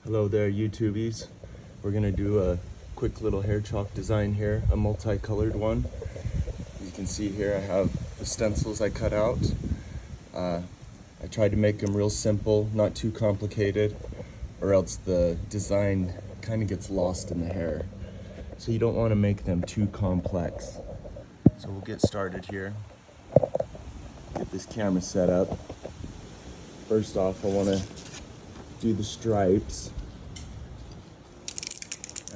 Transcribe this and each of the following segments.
Hello there, YouTubies. We're gonna do a quick little hair chalk design here, a multicolored one. As you can see here, I have the stencils I cut out. I tried to make them real simple, not too complicated, or else the design kind of gets lost in the hair. So you don't want to make them too complex. So we'll get started here. Get this camera set up. First off, I want to do the stripes.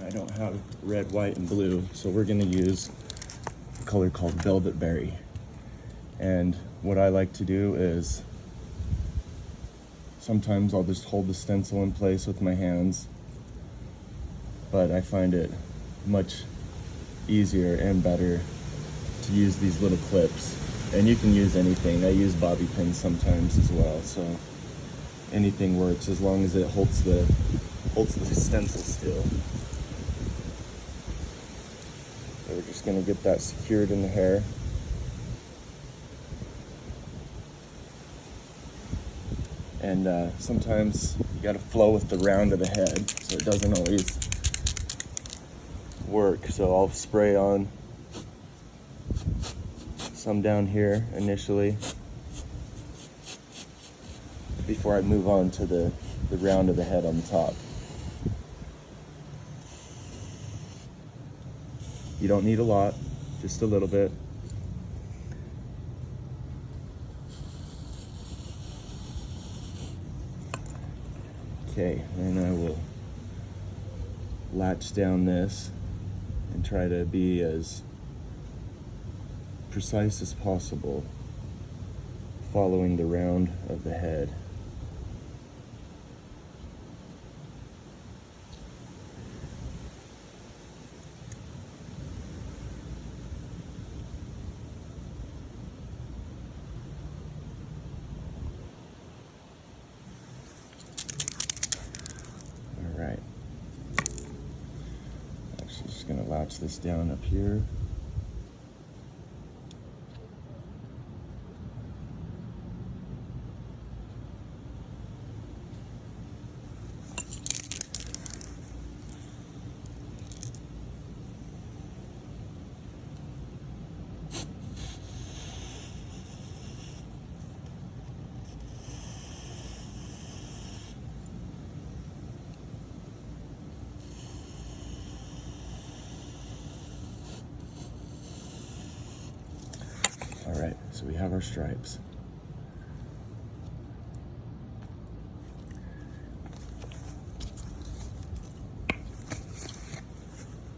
I don't have red, white, and blue, so we're gonna use a color called Velvet Berry. And what I like to do is sometimes I'll just hold the stencil in place with my hands, but I find it much easier and better to use these little clips. And you can use anything. I use bobby pins sometimes as well, so anything works as long as it holds the stencil still. So we're just gonna get that secured in the hair. And sometimes you gotta flow with the round of the head, so it doesn't always work. So I'll spray on some down here initially before I move on to the round of the head on the top. You don't need a lot, just a little bit. Okay, then I will latch down this and try to be as precise as possible, following the round of the head. All right. Actually, just gonna latch this down up here. All right, so we have our stripes.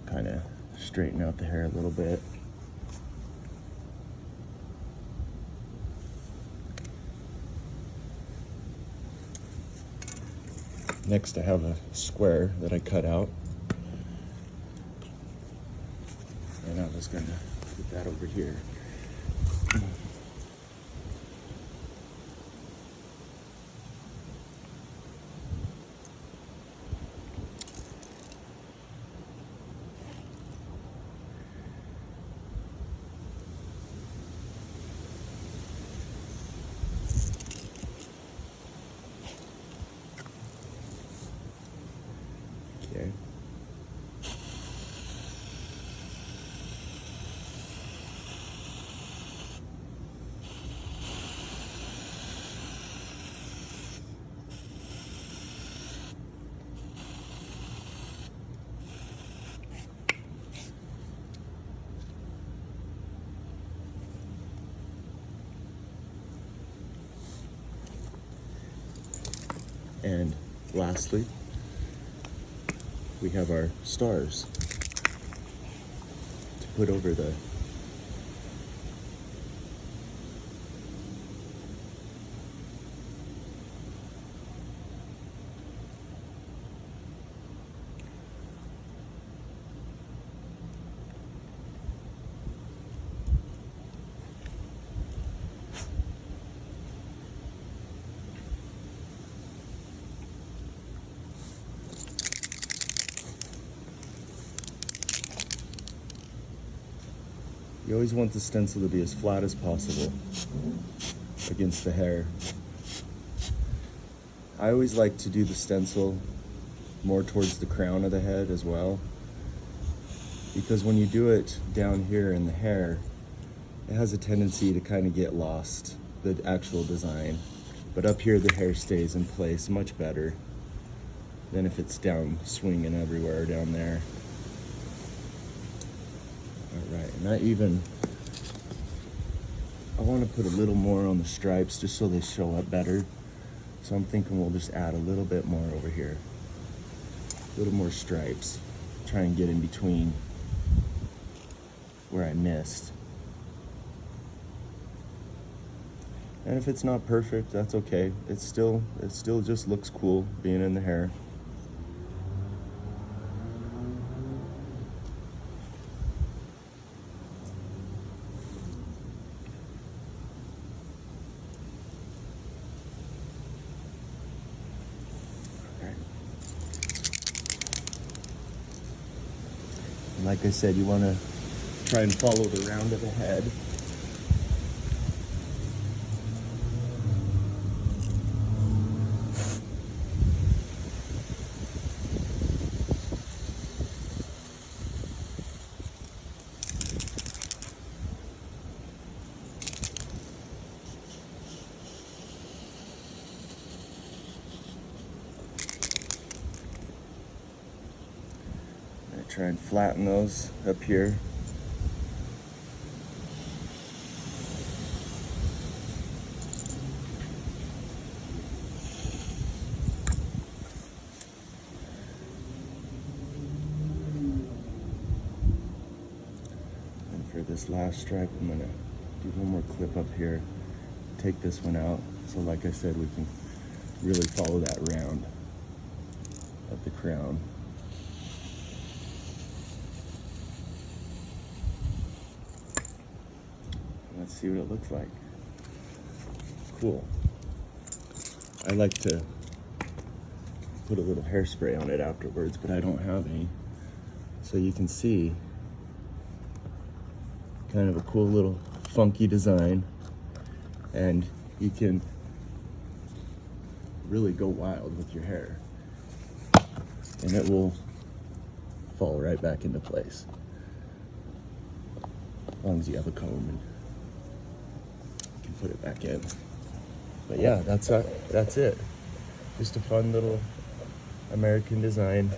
Kind of straighten out the hair a little bit. Next, I have a square that I cut out. And I was gonna put that over here. Okay. And lastly, we have our stars to put over the You always want the stencil to be as flat as possible against the hair. I always like to do the stencil more towards the crown of the head as well. Because when you do it down here in the hair, it has a tendency to kind of get lost, the actual design. But up here, the hair stays in place much better than if it's down swinging everywhere down there. All right, and I want to put a little more on the stripes just so they show up better. So I'm thinking we'll just add a little bit more over here. A little more stripes. Try and get in between where I missed. And if it's not perfect, that's okay. It still just looks cool being in the hair. Okay. And like I said, you want to try and follow the round of the head. Try and flatten those up here. And for this last stripe, I'm gonna do one more clip up here. Take this one out. So like I said, we can really follow that round of the crown. Let's see what it looks like. Cool. I like to put a little hairspray on it afterwards, but I don't have any. So you can see kind of a cool little funky design, and you can really go wild with your hair, and it will fall right back into place as long as you have a comb and put it back in. But yeah, that's it. Just a fun little American design.